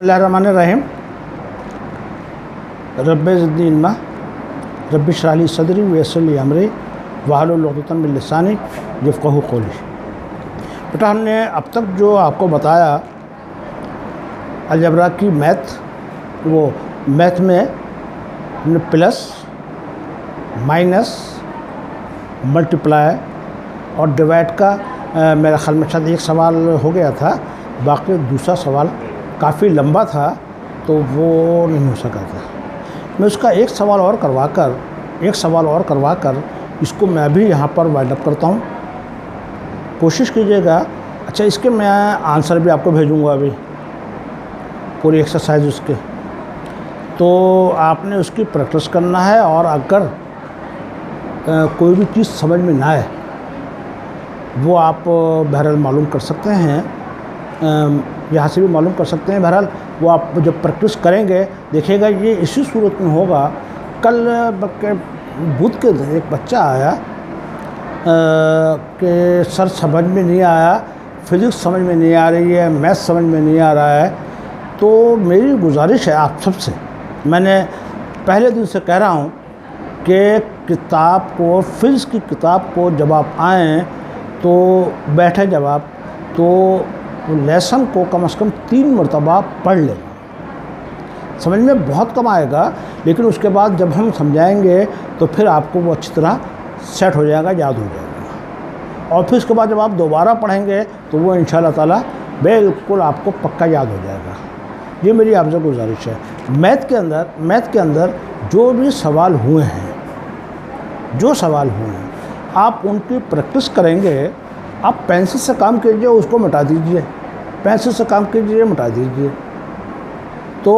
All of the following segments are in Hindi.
बिस्मिल्लाहिर्रहमानिर्रहीम। रब्बि ज़िदनी इल्मा रब्बि इश्रह ली सदरी वयस्सिर ली अमरी वहलुल उक़दतम मिन लिसानी यफ़क़हू क़ौली। बेटा, हमने अब तक जो आपको बताया अलजबरा की मैथ, वो मैथ में हमने प्लस, माइनस, मल्टीप्लाई और डिवाइड का मेरा ख्याल में शायद एक सवाल हो गया था, बाकी दूसरा सवाल काफ़ी लंबा था तो वो नहीं हो सका था। मैं उसका एक सवाल और करवा कर इसको मैं भी यहाँ पर वाइंड अप करता हूँ। कोशिश कीजिएगा। अच्छा, इसके मैं आंसर भी आपको भेजूँगा अभी, पूरी एक्सरसाइज उसके, तो आपने उसकी प्रैक्टिस करना है। और अगर कोई भी चीज़ समझ में ना आए वो आप बहरहाल मालूम कर सकते हैं, यहाँ से भी मालूम कर सकते हैं। बहरहाल वो आप जब प्रैक्टिस करेंगे देखिएगा ये इसी सूरत में होगा। कल बुध के दिन एक बच्चा आया कि सर समझ में नहीं आया, फिज़िक्स समझ में नहीं आ रही है, मैथ समझ में नहीं आ रहा है। तो मेरी गुजारिश है आप सबसे, मैंने पहले दिन से कह रहा हूँ कि किताब को, फिज़िक्स की किताब को जब आप आएँ तो बैठे जब आप, तो लेसन को कम से कम 3 मरतबा पढ़ लें। समझ में बहुत कम आएगा, लेकिन उसके बाद जब हम समझाएंगे तो फिर आपको वो अच्छी तरह सेट हो जाएगा, याद हो जाएगा। और फिर उसके बाद जब आप दोबारा पढ़ेंगे तो वो इंशाअल्लाह ताला बिल्कुल आपको पक्का याद हो जाएगा। ये मेरी आपसे गुजारिश है। मैथ के अंदर जो भी सवाल हुए हैं, आप उनकी प्रैक्टिस करेंगे। आप पेंसिल से काम कीजिए, उसको मिटा दीजिए, पेंसिल से काम कीजिए, मिटा दीजिए। तो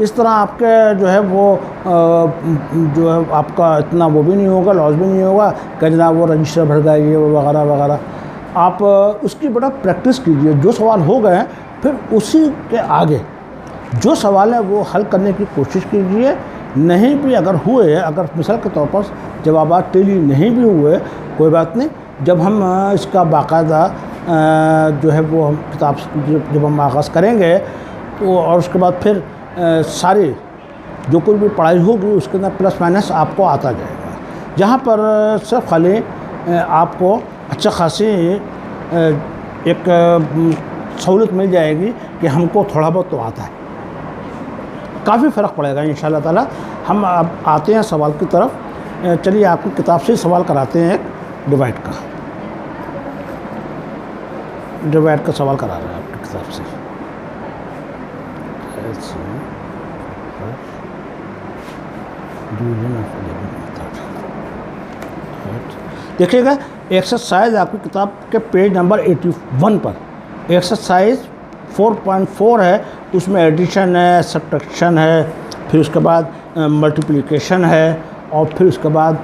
इस तरह आपके जो है वो जो है आपका इतना वो भी नहीं होगा, लॉस भी नहीं होगा कि जनाब वो रजिस्टर भर गया ये वगैरह वगैरह। आप उसकी बड़ा प्रैक्टिस कीजिए। जो सवाल हो गए फिर उसी के आगे जो सवाल है वो हल करने की कोशिश कीजिए। नहीं भी अगर हुए, अगर मिसाल के तौर पर जवाबात टेली नहीं भी हुए, कोई बात नहीं। जब हम इसका बाकायदा जो है वो हम किताब जब हम आगाज़ करेंगे तो, और उसके बाद फिर सारी जो कोई भी पढ़ाई होगी उसके अंदर प्लस माइनस आपको आता जाएगा। जहाँ पर सिर्फ खाली आपको अच्छा खासी एक सहूलत मिल जाएगी कि हमको थोड़ा बहुत तो आता है, काफ़ी फ़र्क पड़ेगा इंशाअल्लाह ताला। हम अब आते हैं सवाल की तरफ। चलिए आपकी किताब से सवाल कराते हैं। एक डिवाइड का सवाल करा रहे हैं आपकी किताब से। देखिएगा एक्सरसाइज आपकी किताब के पेज नंबर 81 पर एक्सरसाइज 4.4 है। उसमें एडिशन है, सब्ट्रैक्शन है, फिर उसके बाद मल्टीप्लिकेशन है, और फिर उसके बाद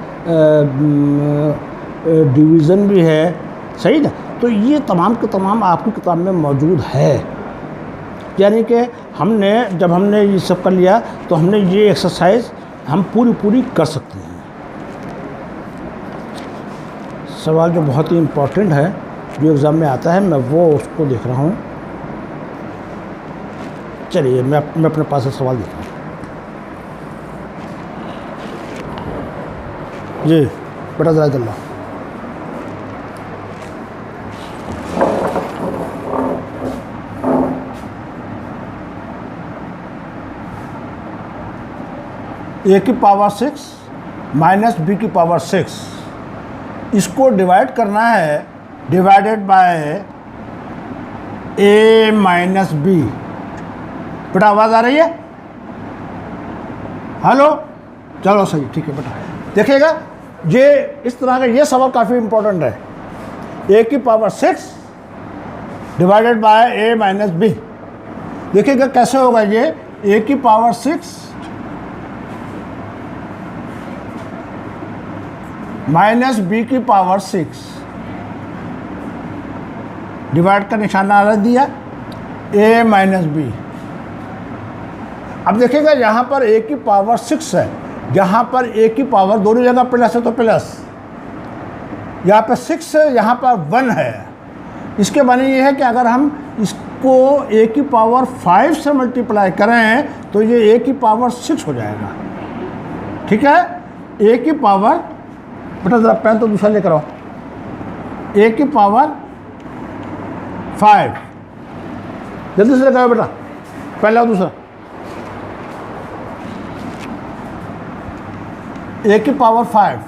डिवीज़न भी है, सही ना। तो ये तमाम के तमाम आपकी किताब में मौजूद है। यानी कि जब हमने ये सब कर लिया तो हमने ये एक्सरसाइज हम पूरी कर सकते हैं। सवाल जो बहुत ही इम्पोर्टेंट है, जो एग्ज़ाम में आता है, मैं वो उसको देख रहा हूँ। चलिए मैं अपने पास से सवाल देता हूँ। जी बेटा ज़राइदुल्लाह, a की पावर 6 माइनस b की पावर 6, इसको डिवाइड करना है, divided by a minus b। बेटा आवाज़ आ रही है? हेलो, चलो सही, ठीक है बेटा। देखिएगा ये इस तरह का ये सवाल काफ़ी इम्पोर्टेंट है। a की power 6 divided bye a minus b। देखिएगा कैसे होगा ये। a की पावर 6 माइनस b की पावर 6, डिवाइड का निशाना रख दिया, a माइनस b। अब देखिएगा यहाँ पर a की पावर 6 है, यहाँ पर a की पावर दोनों जगह प्लस है तो प्लस, यहाँ पर 6 है, यहाँ पर 1 है। इसके माने ये है कि अगर हम इस को ए की पावर 5 से मल्टीप्लाई करें तो ये ए की पावर 6 हो जाएगा। ठीक है, ए की पावर, बेटा ज़रा पेन तो दूसरा लेकर आओ, ए की पावर 5, जल्दी से लेकर आओ बेटा, पहला और दूसरा, ए की पावर 5,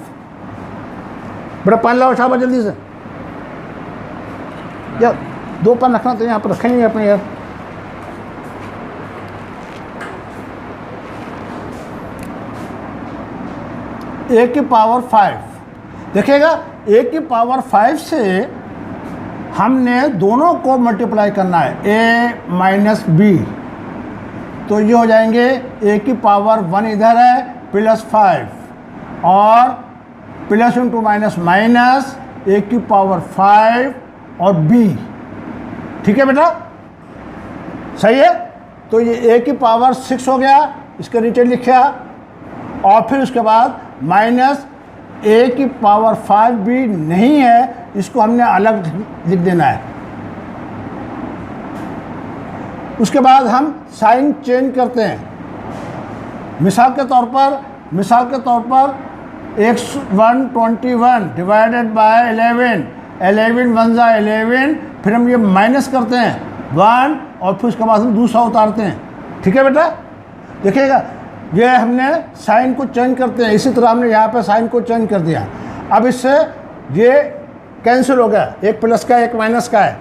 बेटा पेन लाओ शाबाश जल्दी से, यार 2 पेन रखना तो यहाँ पर रखे नहीं अपने यार। ए की पावर 5, देखिएगा ए की पावर 5 से हमने दोनों को मल्टीप्लाई करना है, ए माइनस बी, तो ये हो जाएंगे ए की पावर 1 इधर है प्लस 5 और plus into minus minus A की पावर 5 और बी। ठीक है बेटा, सही है। तो ये ए की पावर 6 हो गया, इसके नीचे लिखा, और फिर उसके बाद माइनस ए की पावर 5 भी नहीं है, इसको हमने अलग लिख देना है। उसके बाद हम साइन चेंज करते हैं। मिसाल के तौर पर x121 डिवाइडेड बाय 11, 11 1 जा 11, फिर हम ये माइनस करते हैं 1 और फिर उसके बाद हम दूसरा उतारते हैं। ठीक है बेटा, देखिएगा ये हमने साइन को चेंज करते हैं, इसी तरह हमने यहाँ पे साइन को चेंज कर दिया। अब इससे ये कैंसिल हो गया, एक प्लस का एक माइनस का है,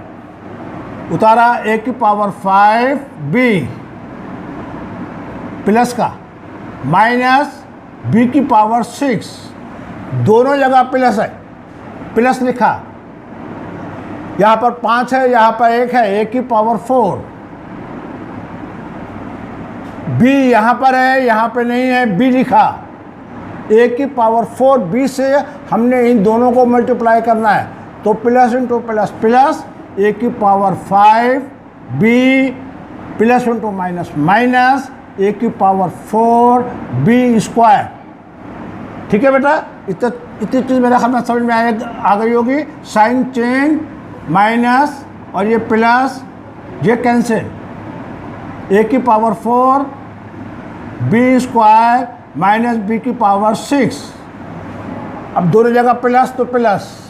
उतारा ए की पावर 5 बी प्लस का माइनस बी की पावर 6, दोनों जगह प्लस है, प्लस लिखा, यहाँ पर 5 है, यहाँ पर 1 है, ए की पावर 4, बी यहाँ पर है, यहाँ पे नहीं है, बी लिखा, ए की पावर 4 बी से हमने इन दोनों को मल्टीप्लाई करना है, तो plus into plus plus A की power 5 B plus into minus minus A की पावर 4 बी स्क्वायर। ठीक है बेटा, इतनी चीज़ मेरा ख्याल में समझ में आ गई होगी। साइन चेंज, माइनस और ये प्लस, ये कैंसिल, ए की power 4 B square minus B की पावर 6, अब दोनों जगह प्लस तो प्लस,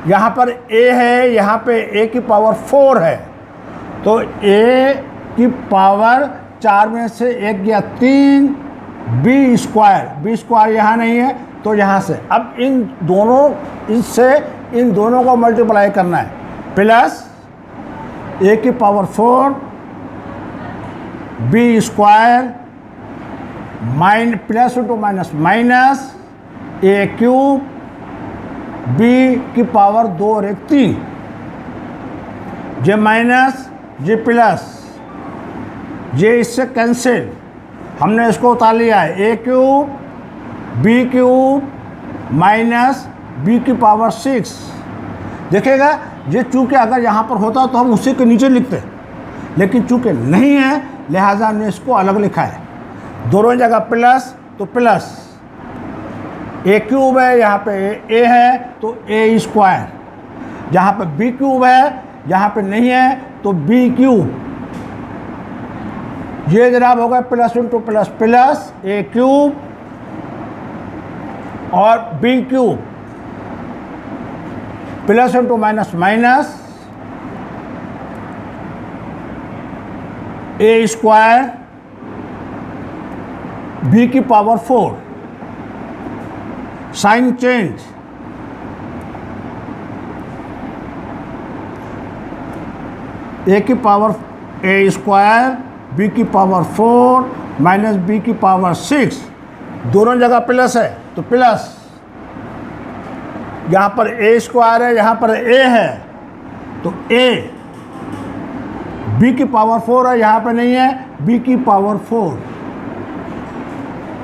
यहाँ पर ए है, यहाँ पे ए की पावर 4 है, तो ए की पावर 4 में से 1 गया 3, बी स्क्वायर यहाँ नहीं है तो यहाँ से, अब इन दोनों को मल्टीप्लाई करना है, प्लस ए की power 4 B square plus into minus minus A cube B की पावर 2 और 1 3, जे माइनस जे प्लस, ये इससे कैंसिल, हमने इसको उतार लिया है, ए क्यूब माइनस बी की पावर 6। देखिएगा ये चूँकि अगर यहाँ पर होता तो हम उसी के नीचे लिखते, लेकिन चूँकि नहीं है लिहाजा हमने इसको अलग लिखा है, दोनों जगह प्लस तो प्लस, ए क्यूब है, यहाँ पे ए है तो ए स्क्वायर, जहाँ पे बी क्यूब है, यहाँ पे नहीं है तो बी क्यूब, ये जनाब होगा plus into plus plus A cube और B cube plus into minus minus A square B की पावर 4, साइन चेंज, ए की पावर ए स्क्वायर बी की पावर 4 माइनस बी की पावर 6, दोनों जगह प्लस है तो प्लस, यहाँ पर ए स्क्वायर है, यहाँ पर ए है तो ए, बी की पावर 4 है, यहाँ पर नहीं है, बी की पावर 4,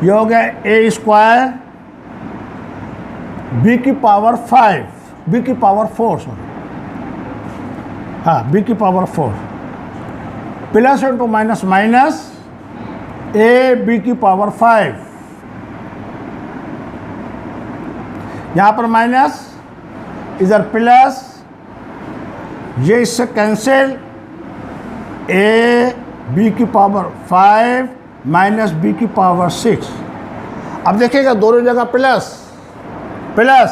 ये हो गया ए स्क्वायर बी की पावर 5, बी की पावर 4 सॉरी, हाँ बी की power 4 plus into minus minus A B की पावर 5, यहाँ पर माइनस, इधर प्लस, ये इससे कैंसिल, ए बी की पावर 5 माइनस बी की पावर 6। अब देखिएगा दोनों जगह प्लस प्लस,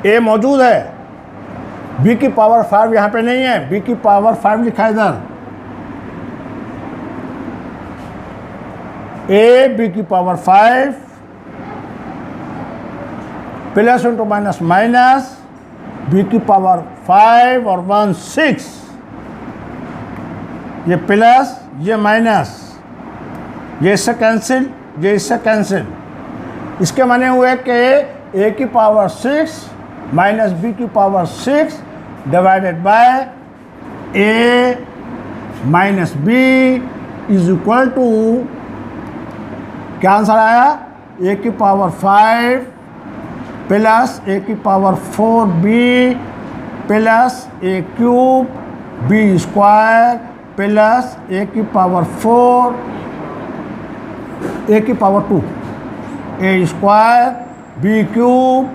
ए मौजूद है, बी की पावर 5 यहाँ पे नहीं है, बी की पावर 5 लिखा है इधर, ए बी की power 5 plus into minus minus B की पावर 5 और 1 6, ये प्लस ये माइनस, ये इससे कैंसिल, ये इससे कैंसिल। इसके माने हुए कि ए की पावर 6 माइनस बी की power 6 divided by A minus B is equal to, क्या आंसर आया, ए की पावर 5 प्लस ए की power 4b plus A cube B square plus A की पावर 4 ए की power 2 A square B cube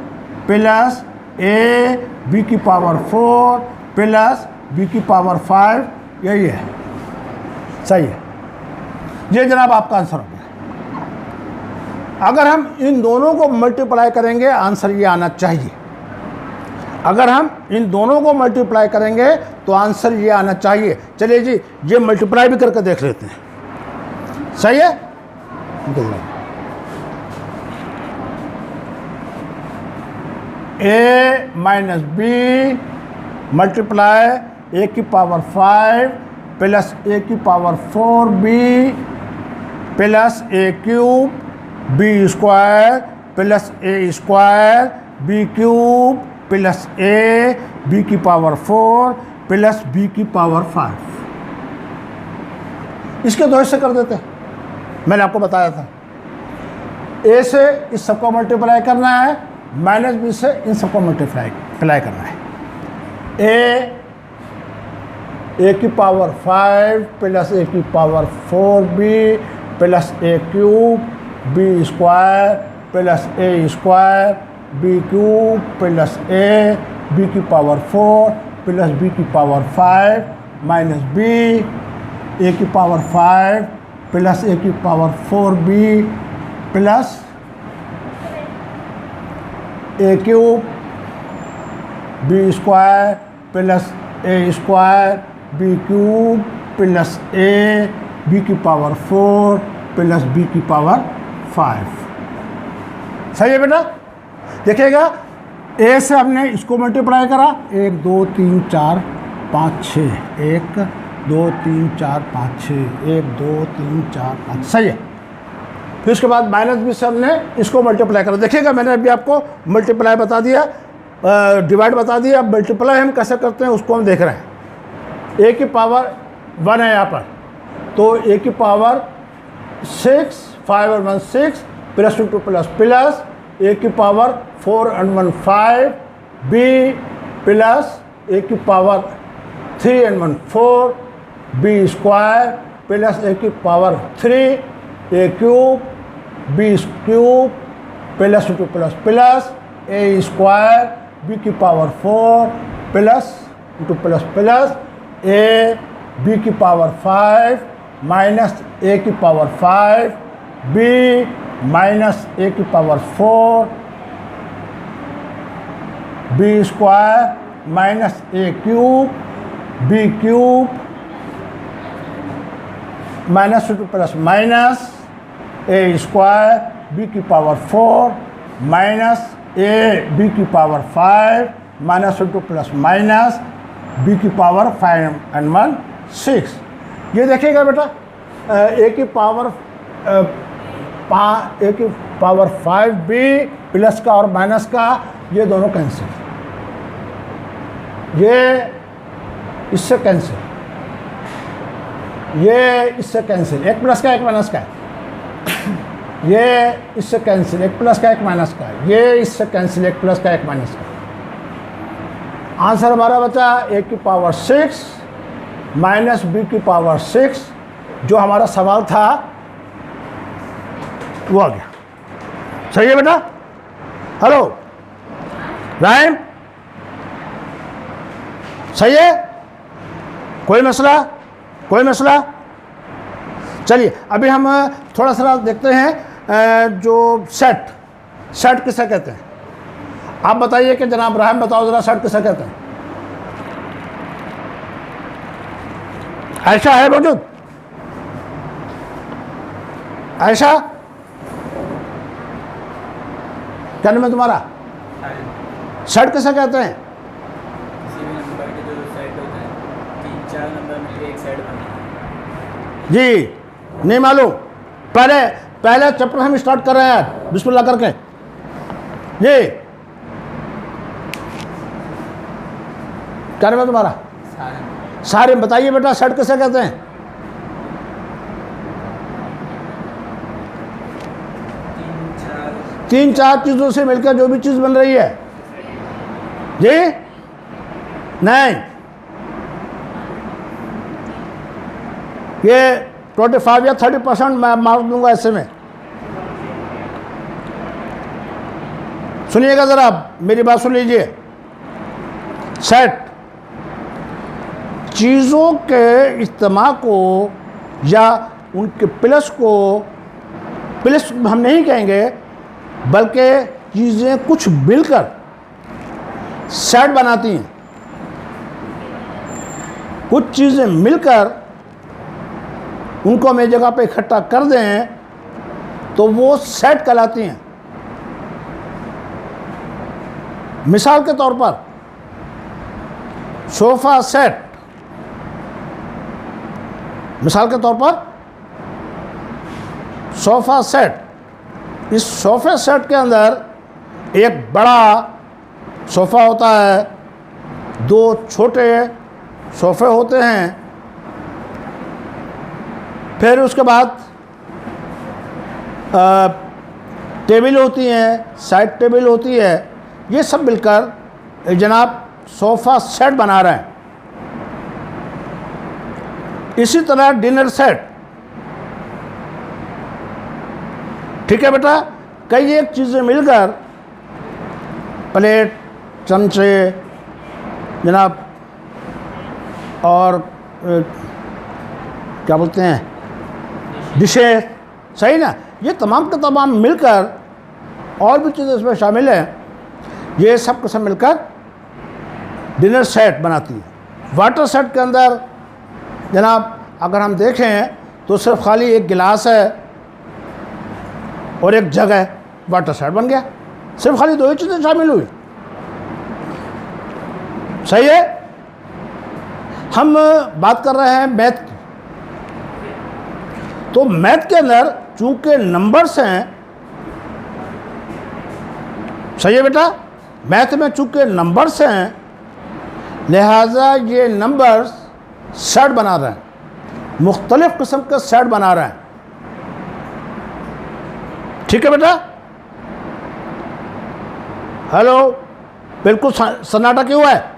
plus A B की पावर 4 प्लस बी की पावर 5, यही है, सही है। ये जनाब आपका आंसर हो गया। अगर हम इन दोनों को मल्टीप्लाई करेंगे आंसर ये आना चाहिए, अगर हम इन दोनों को मल्टीप्लाई करेंगे तो आंसर ये आना चाहिए। चलिए जी ये मल्टीप्लाई भी करके देख लेते हैं, सही है। A minus B multiply A की पावर 5 प्लस ए की power 4b plus A cube B square plus A square B cube plus A B की पावर 4 प्लस बी की पावर 5। इसके दो हिस्से कर देते हैं, मैंने आपको बताया था। ए से इस सबको मल्टीप्लाई करना है, माइनस बी से इन सबको मल्टीप्लाई करना है। ए की पावर 5 प्लस ए की power 4b plus A cube B square plus A square B cube plus A B की पावर 4 प्लस बी की पावर 5 माइनस बी ए की पावर 5 प्लस ए की power 4b plus A cube B square plus A square B cube plus A B की पावर 4 प्लस बी की पावर 5। सही है बेटा। देखिएगा ए से हमने इसको मल्टीप्लाई करा, 1 2 3 4 5 6, 1 2 3 4 5 6, 1 2 3 4 5, सही है। फिर उसके बाद माइनस बी से हमने इसको मल्टीप्लाई करा। देखिएगा मैंने अभी आपको मल्टीप्लाई बता दिया, डिवाइड बता दिया। अब मल्टीप्लाई हम कैसे करते हैं उसको हम देख रहे हैं। ए की पावर 1 है यहाँ पर, तो ए की पावर 6 5 और 1 6 प्लस 2 प्लस प्लस ए की पावर 4 और 1 5 बी प्लस ए की पावर 3 और 1 4 बी स्क्वायर प्लस ए की power 3 A cube B cube plus 2 plus plus A square B की power 4 plus 2 plus plus A B की पावर 5 माइनस ए की पावर 5 बी माइनस ए की power 4 B square minus A cube B cube minus 2 plus minus A square B की पावर 4 माइनस ए बी की power 5 minus 2 plus minus B की पावर 5 and 1 6। ये देखिएगा बेटा ए की पावर 5b प्लस का और माइनस का ये दोनों कैंसिल, ये इससे कैंसिल, ये इससे कैंसिल, एक प्लस का एक माइनस का, ये इससे कैंसिल, एक प्लस का एक माइनस का, ये इससे कैंसिल, एक प्लस का एक माइनस का। आंसर हमारा बचा ए की पावर 6 माइनस बी की पावर 6, जो हमारा सवाल था वो आ गया। सही है बेटा। हेलो राइम, सही है? कोई मसला? कोई मसला? चलिए अभी हम थोड़ा सा देखते हैं जो सेट किसे कहते हैं। आप बताइए कि जनाब रहम बताओ ज़रा, सेट किसे कहते हैं? आयशा है मौजूद? आयशा, क्या नाम है तुम्हारा? सेट किसे कहते हैं? किसी भी नंबर के जो सेट होते हैं, 3-4 नंबर मिलकर एक सेट बनते हैं। जी नहीं मालूम। पहले चैप्टर हम स्टार्ट कर रहे हैं बिस्मिल्लाह करके। जी क्या नाम है तुम्हारा? सारे बताइए बेटा, सेट किसे कहते हैं? 3-4 चीज़ों से मिलकर जो भी चीज़ बन रही है। जी नहीं, ये 25 या 30% मैं मार्क दूंगा ऐसे में। सुनिएगा ज़रा, मेरी बात सुन लीजिए। सेट चीज़ों के इज्तिमा को या उनके प्लस हम नहीं कहेंगे, बल्कि चीज़ें कुछ मिलकर सेट बनाती हैं। कुछ चीज़ें मिलकर उनको हम एक जगह पे इकट्ठा कर दें तो वो सेट कहलाती हैं। मिसाल के तौर पर सोफ़ा सेट, मिसाल के तौर पर सोफ़ा सेट, इस सोफ़े सेट के अंदर एक बड़ा सोफ़ा होता है, 2 छोटे सोफ़े होते हैं, फिर उसके बाद टेबल होती हैं, साइड टेबल होती है। ये सब मिलकर जनाब सोफ़ा सेट बना रहे हैं। इसी तरह डिनर सेट, ठीक है बेटा, कई एक चीज़ें मिलकर प्लेट, चमचे जनाब और क्या बोलते हैं, डिशेस, सही ना, ये तमाम के तमाम मिलकर और भी चीज़ें इसमें शामिल हैं, ये सब के सब मिलकर डिनर सेट बनाती है। वाटर सेट के अंदर जनाब अगर हम देखें तो सिर्फ खाली एक गिलास है और एक जग है, वाटर सेट बन गया। सिर्फ खाली 2 ही चीज़ें शामिल हुई। सही है? हम बात कर रहे हैं मैथ की, तो मैथ के अंदर चूंकि नंबर्स हैं, सही है बेटा, मैथ में चूंकि नंबर्स हैं, लिहाजा ये नंबर्स सेट बना रहे हैं, मुख्तलिफ किस्म के सेट बना रहे हैं। ठीक है बेटा? हेलो, बिल्कुल सन्नाटा क्यों है?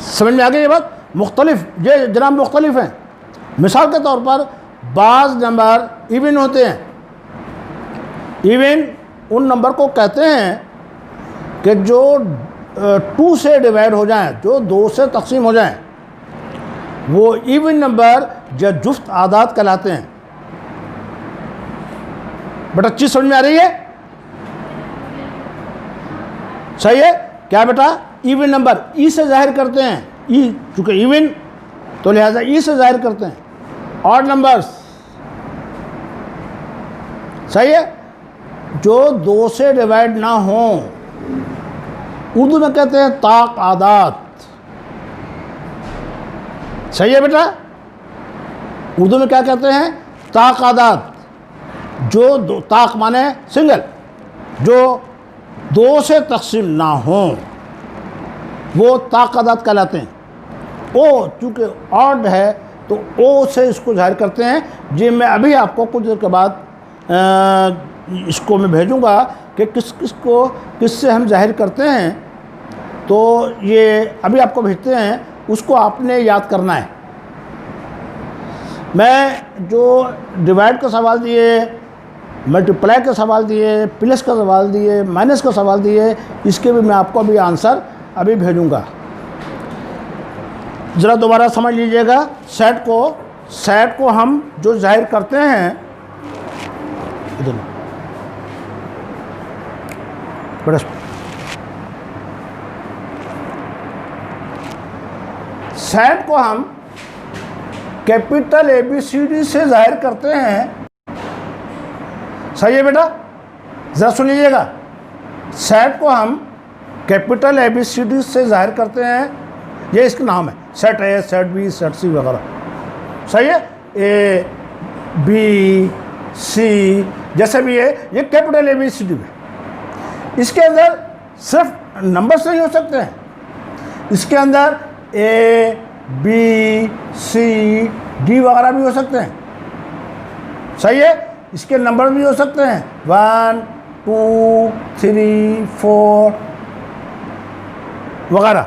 समझ में आ गई ये बात? मुख्तलिफ, ये जनाब मुख्तलिफ हैं। मिसाल के तौर पर बाज़ नंबर इवन होते हैं। इवन उन नंबर को कहते हैं कि जो 2 से डिवाइड हो जाएं, जो 2 से तकसीम हो जाएं, वो इवन नंबर या जुफ्त आदाद कहलाते हैं। बेटा चीज़ समझ में आ रही है? सही है? क्या बेटा? इवन नंबर ई से जाहिर करते हैं, ई चूँकि इवन तो लिहाजा ई से जाहिर करते हैं। ऑड नंबर्स, सही है, जो 2 से डिवाइड ना हों, उर्दू में कहते हैं ताक आदात। सही है बेटा? उर्दू में क्या कहते हैं? ताक आदात। जो ताक माने सिंगल, जो 2 से तकसीम ना हों, वो ताक आदात कहलाते हैं। ओ चूँकि ऑड है तो ओ से इसको जाहिर करते हैं। जी मैं अभी आपको कुछ देर के बाद इसको मैं भेजूँगा कि किस से हम जाहिर करते हैं, तो ये अभी आपको भेजते हैं, उसको आपने याद करना है। मैं जो डिवाइड का सवाल दिए, मल्टीप्लाई का सवाल दिए, प्लस का सवाल दिए, माइनस का सवाल दिए, इसके भी मैं आपको अभी आंसर अभी भेजूंगा। ज़रा दोबारा समझ लीजिएगा। सेट को हम जो जाहिर करते हैं, इधर बड़ा, सेट को हम कैपिटल ABCD से जाहिर करते हैं। सही है बेटा, ज़रा सुन लीजिएगा। सेट को हम कैपिटल ABCD से जाहिर करते हैं, ये इसका नाम है। Set A, set B, set C वगैरह। सही है, A, B, C जैसे भी है, ये कैपिटल ABCD में। इसके अंदर सिर्फ नंबर्स नहीं हो सकते हैं, इसके अंदर A, B, C, D वगैरह भी हो सकते हैं। सही है, इसके नंबर भी हो सकते हैं 1, 2, 3, 4 वगैरह।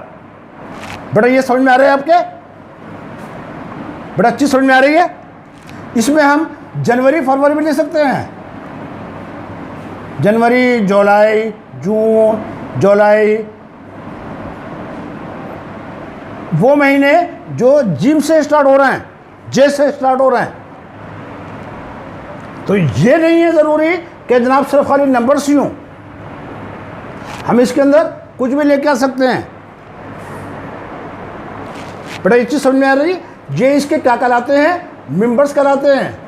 बेटा ये समझ में आ रहा है आपके? बड़ा अच्छी समझ में आ रही है। इसमें हम जनवरी फरवरी भी ले सकते हैं, जनवरी, जुलाई, जून, जुलाई, वो महीने जो जिम से स्टार्ट हो रहे हैं, जे से स्टार्ट हो रहे हैं। तो ये नहीं है ज़रूरी कि जनाब सिर्फ खाली नंबर्स ही हों, हम इसके अंदर कुछ भी लेके आ सकते हैं। बेटा ये चीज़ समझ में आ रही है? ये इसके क्या कहलाते हैं? मेंबर्स कहलाते हैं।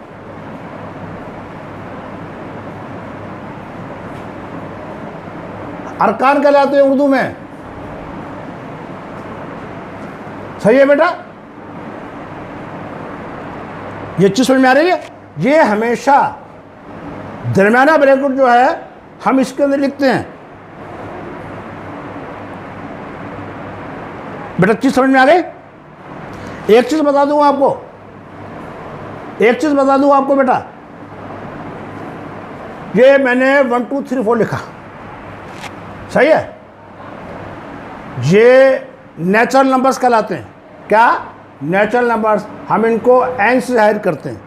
अरकान कहलाते हैं उर्दू में। सही है बेटा, ये चीज़ समझ में आ रही है? ये हमेशा दरमियाना ब्रैकेट जो है हम इसके अंदर लिखते हैं। बेटा चीज़ समझ में आ रही? एक चीज़ बता दूँ आपको, एक चीज़ बता दूँ आपको बेटा, ये मैंने 1 2 3 4 लिखा। सही है, ये नेचुरल नंबर्स कहलाते हैं। क्या? Natural numbers. हम इनको n से जाहिर करते हैं।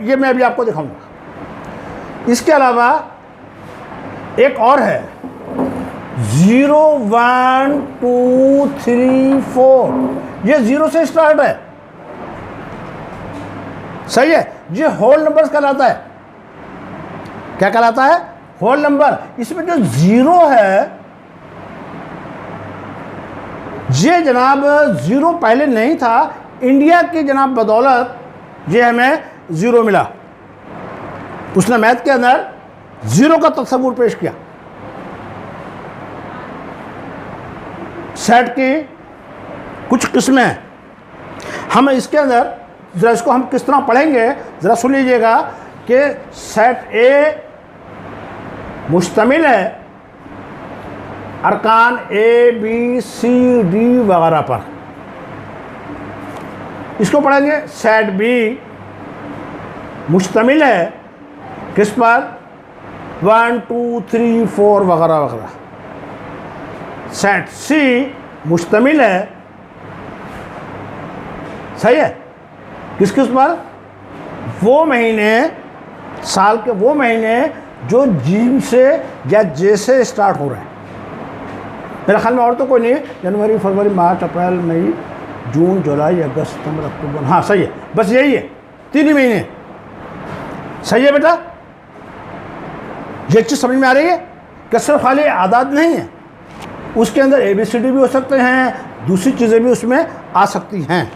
ये मैं अभी आपको दिखाऊंगा। इसके अलावा एक और है 0 1 2 3 4, ये 0 से स्टार्ट है। सही है, ये होल नंबर्स कहलाता है। क्या कहलाता है? Whole number. इसमें जो 0 है, ये जनाब 0 पहले नहीं था, इंडिया की जनाब बदौलत ये हमें 0 मिला। उसने मैथ के अंदर 0 का तस्वुर पेश किया। सेट की कुछ किस्में हैं, हम इसके अंदर ज़रा इसको हम किस तरह पढ़ेंगे ज़रा सुन लीजिएगा कि सेट ए मुश्तमिल है अरकान ABCD वगैरह पर। इसको पढ़ेंगे सेट B मुश्तमिल है किस पर? 1 2 3 4 वगैरह वगैरह। सेट C मुश्तमिल है, सही है, किस किस पर? वो महीने, साल के वो महीने जो जिम से या जे से स्टार्ट हो रहे हैं। मेरे ख्याल में और तो कोई नहीं, जनवरी फरवरी मार्च अप्रैल मई जून जुलाई अगस्त सितंबर अक्टूबर, हाँ सही है, बस यही है, 3 ही महीने। सही है बेटा, ये चीज़ समझ में आ रही है कि सिर्फ खाली आदाद नहीं है, उसके अंदर ABCD भी हो सकते हैं, दूसरी चीज़ें भी उसमें आ सकती हैं।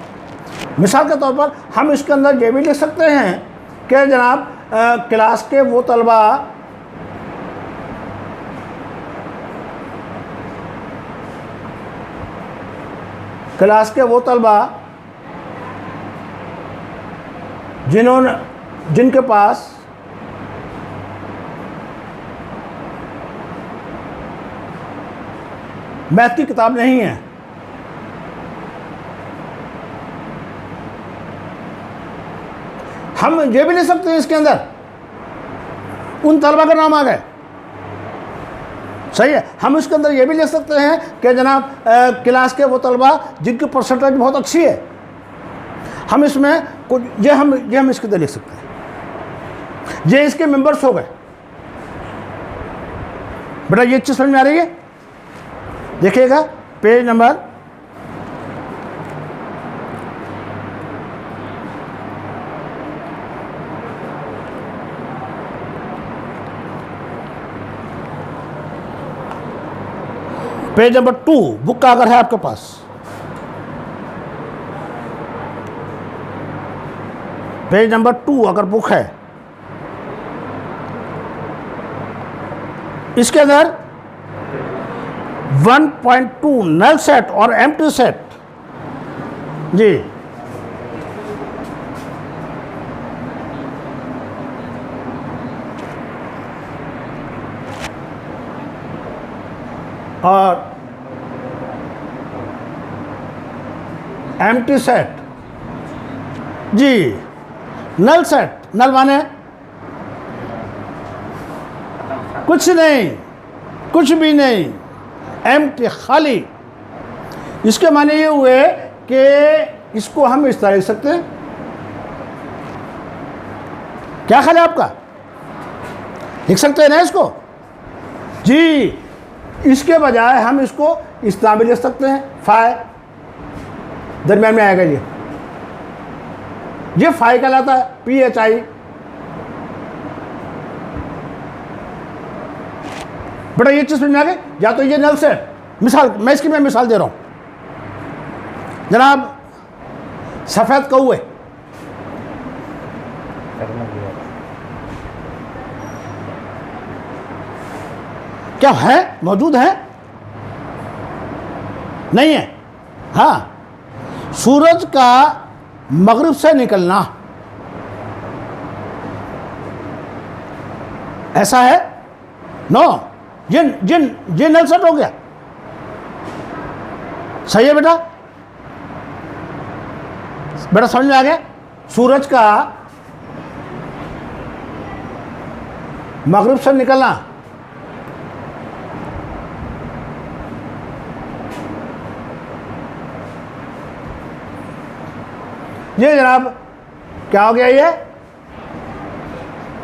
मिसाल के तौर पर हम इसके अंदर ये भी लिख सकते हैं कि जनाब क्लास के वो तलबा जिनके पास मैथ की किताब नहीं है, हम ये भी ले सकते हैं इसके अंदर उन तलबा का नाम आ गए। सही है, हम इसके अंदर ये भी लिख सकते हैं कि जनाब क्लास के वो तलबा जिनकी परसेंटेज बहुत अच्छी है, हम इसमें कुछ ये हम इसके अंदर लिख सकते हैं। ये इसके मेंबर्स हो गए। बेटा ये चीज़ समझ में आ रही है? देखिएगा पेज नंबर 2 बुक का अगर है आपके पास, पेज नंबर 2 अगर बुक है, इसके अंदर 1.2 नल सेट और एम्प्टी सेट जी, और एम्प्टी सेट जी, नल सेट, नल माने कुछ नहीं, कुछ भी नहीं, एम्प्टी, खाली। इसके माने ये हुए कि इसको हम इस तरह लिख सकते हैं। क्या ख्याल है आपका? लिख सकते हैं ना इसको जी। इसके बजाय हम इसको इस तरह भी लिख सकते हैं, फाई, दरम्यान में आएगा ये फाई कहलाता है, PHI। बेटा ये चीज समझ में आ गई? या तो ये नल सेट, मिसाल मैं इसकी मिसाल दे रहा हूं जनाब, सफेद कौवे, क्या है, मौजूद है? नहीं है। हाँ, सूरज का मगरिब से निकलना ऐसा है? नो, ये नल सेट हो गया। सही है बेटा? बेटा समझ में आ गया? सूरज का मगरिब से निकलना, ये जनाब क्या हो गया? ये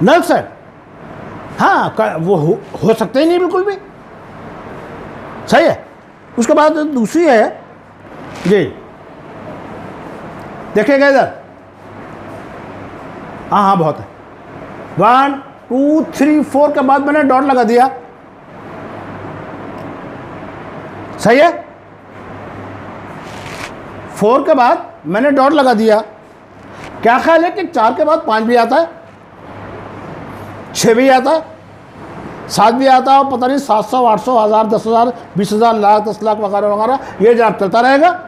नल सेट। हाँ, वो हो सकते ही नहीं बिल्कुल भी। सही है। उसके बाद दूसरी है जी, देखिएगा इधर। हाँ बहुत है। 1 2 3 4 के बाद मैंने डॉट लगा दिया। सही है। 4 के बाद मैंने डॉट लगा दिया। क्या ख्याल है कि 4 के बाद 5 भी आता है, 6 भी आता है, 7 भी आता है, और पता नहीं 700 800 1000 10,000 20,000 लाख 10 लाख वगैरह वगैरह, ये जनाब चलता रहेगा।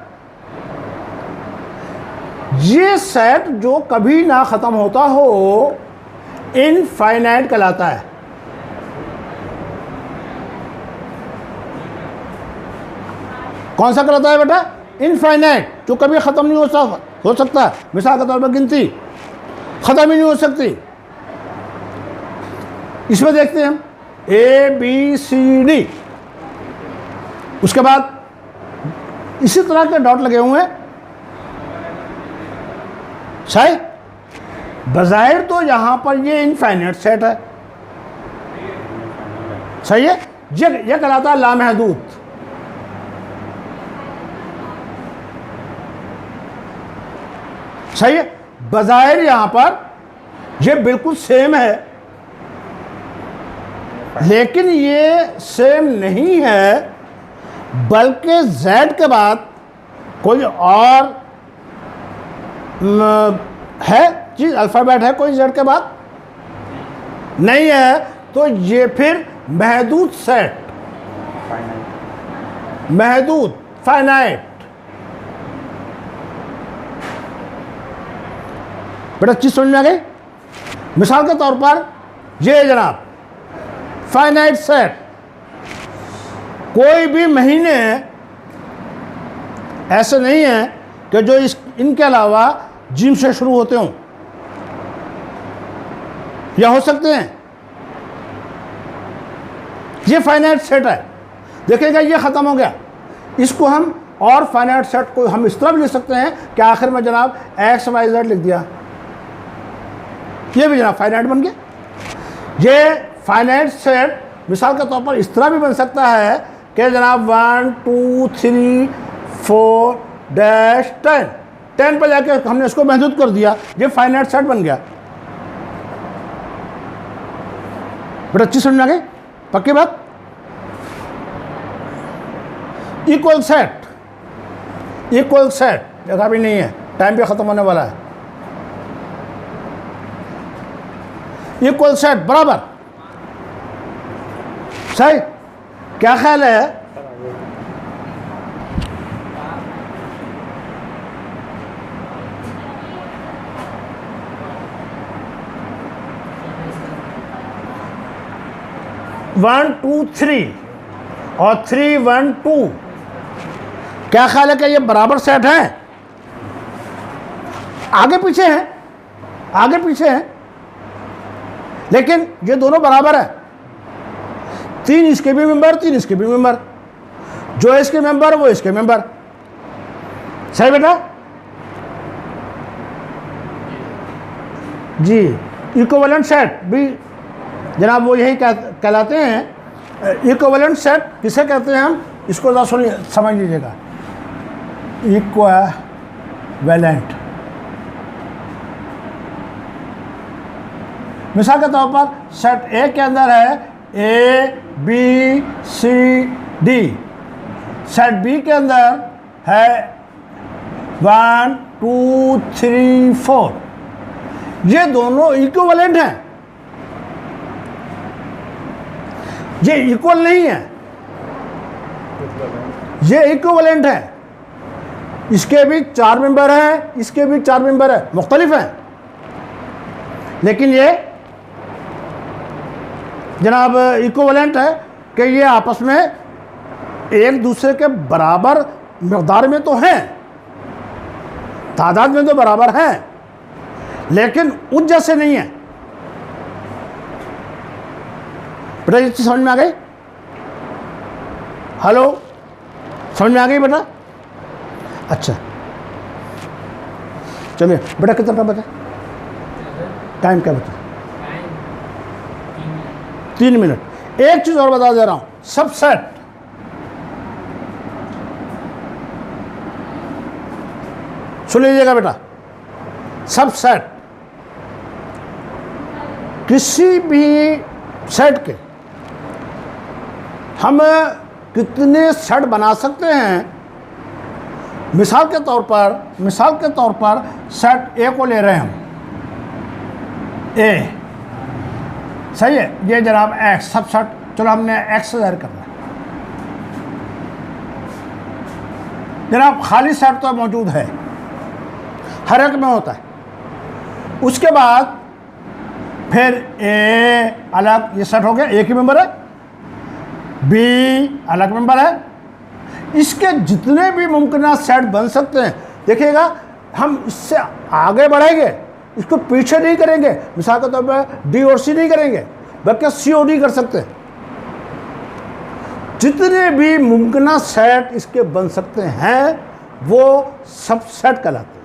ये सेट जो कभी ना खत्म होता हो इनफाइनाइट कहलाता है। कौन सा कहलाता है बेटा? इनफाइनाइट, जो कभी ख़त्म नहीं हो सकता। मिसाल के तौर पर गिनती ख़त्म ही नहीं हो सकती। इसमें देखते हैं हम ABCD, उसके बाद इसी तरह के डॉट लगे हुए हैं। सही। बज़ाहिर तो यहां पर ये इनफाइनाइट सेट है। सही है। ये कहलाता है लामहदूद। सही है। बज़ाहिर यहां पर ये बिल्कुल सेम है, लेकिन ये सेम नहीं है, बल्कि Z के बाद कोई और है चीज, अल्फ़ाबेट है कोई Z के बाद नहीं है, तो ये फिर महदूद सेट, महदूद, फाइनाइट। बेटा चीज समझ में आ गई? मिसाल के तौर पर ये जनाब फाइनाइट सेट, कोई भी महीने ऐसे नहीं है कि जो इनके अलावा जिम से शुरू होते हों, या हो सकते हैं। ये फाइनाइट सेट है। देखिएगा ये ख़त्म हो गया। इसको हम और फाइनाइट सेट को हम इस तरह भी लिख सकते हैं कि आखिर में जनाब XYZ लिख दिया, ये भी जनाब फाइनाइट बन गया। ये फाइनाइट सेट मिसाल के तौर पर इस तरह भी बन सकता है कि जनाब 1 2 3 4 डैश 10, 10 पर जाके हमने इसको महदूद कर दिया, ये फाइनाइट सेट बन गया। बेटा अच्छी समझ में आ गई, पक्की बात। इक्वल सेट, इक्वल सेट जगह भी नहीं है, टाइम भी ख़त्म होने वाला है। इक्वल सेट बराबर, सही, क्या ख्याल है? वन टू थ्री और 3 1 2, क्या ख्याल है कि ये बराबर सेट है? आगे पीछे हैं, आगे पीछे हैं, लेकिन ये दोनों बराबर है। 3 इसके भी मेंबर, 3 इसके भी मेंबर, जो इसके मेंबर वो इसके मेंबर, सही बेटा जी। इक्विवेलेंट सेट भी जनाब वो यही कहलाते हैं। इक्विवेलेंट सेट किसे कहते हैं हम, इसको ज़रा सुनिए, समझ लीजिएगा। इक्विवेलेंट, मिसाल के तौर पर सेट ए के अंदर है A B C D, set B के अंदर है 1 2 3 4, ये दोनों इक्विवेलेंट हैं, ये इक्वल नहीं है, ये इक्विवेलेंट है। इसके भी 4 मेंबर हैं, इसके भी 4 मेंबर है, मुख्तलिफ हैं, लेकिन ये जनाब इक्विवेलेंट है कि ये आपस में एक दूसरे के बराबर मकदार में तो हैं, तादाद में तो बराबर हैं, लेकिन उस जैसे नहीं है। बेटा ये चीज़ समझ में आ गई? हेलो, समझ में आ गई बेटा? अच्छा चलिए बेटा, कितना बचा टाइम, क्या बचा? 3 मिनट। एक चीज़ और बता दे रहा हूँ, सबसेट सुन लीजिएगा बेटा। सबसेट किसी भी सेट के हम कितने सेट बना सकते हैं। मिसाल के तौर पर सेट ए को ले रहे हैं हम, ए सही है, ये जनाब एक्स सब सेट, चलो हमने एक्स से ज़ाहिर करना है। जनाब खाली सेट तो मौजूद है, हर एक में होता है। उसके बाद फिर ए अलग, ये सेट हो गया, ए की मेंबर है, बी अलग मेंबर है। इसके जितने भी मुमकिन सेट बन सकते हैं, देखिएगा हम इससे आगे बढ़ेंगे, इसको पीछे नहीं करेंगे। मिसाल के तौर पर डी और सी नहीं करेंगे, बल्कि सी और डी कर सकते हैं। जितने भी मुमकिन सेट इसके बन सकते हैं वो सब सेट कहलाते हैं,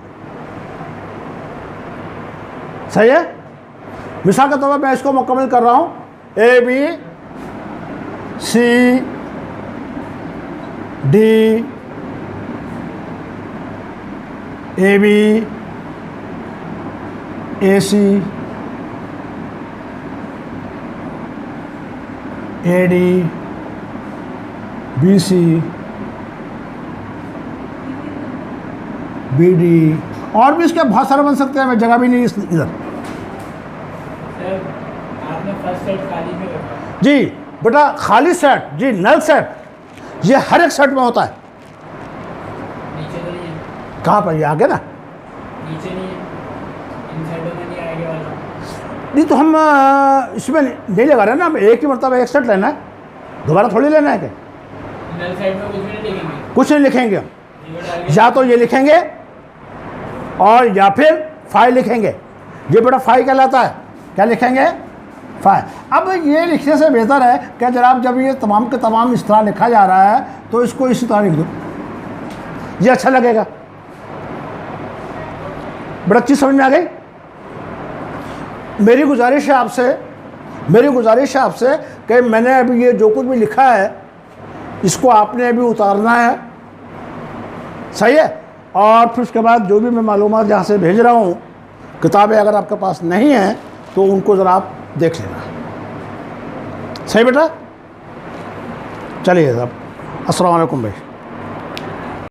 सही है। मिसाल के तौर पर मैं इसको मुकम्मल कर रहा हूँ, A B C D, A B A C A D B C B D, और भी इसके बहुत सारे बन सकते हैं, मैं जगह भी नहीं इधर। आपने फर्स्ट सेट खाली में रखा जी बेटा, खाली सेट जी, नल सेट, ये हर एक सेट में होता है। नीचे तो नहीं है, कहाँ पर? ये आगे ना, नीचे नहीं है, इन साइडों में नहीं आगे वाला। नहीं तो हम इसमें नहीं लगा रहे ना, हम एक ही मरतबा एक सेट लेना है, दोबारा थोड़ी लेना है। क्या नल साइड में कुछ भी नहीं लिखेंगे? कुछ नहीं लिखेंगे हम, आगे या तो ये लिखेंगे और या फिर फाइल लिखेंगे। ये बेटा फाइल कहलाता है, क्या लिखेंगे? फाइल। अब ये लिखने से बेहतर है कि जनाब जब ये तमाम के तमाम इस तरह लिखा जा रहा है तो इसको इसी तरह लिख दो, ये अच्छा लगेगा। बड़ा चीज़ समझ में आ गई? मेरी गुजारिश है आपसे कि मैंने अभी ये जो कुछ भी लिखा है इसको आपने अभी उतारना है, सही है। और फिर उसके बाद जो भी मैं मालूमात जहाँ से भेज रहा हूँ, किताबें अगर आपके पास नहीं हैं तो उनको ज़रा आप देख लेना, सही बेटा। चलिए साहब, अस्सलाम वालेकुम भाई।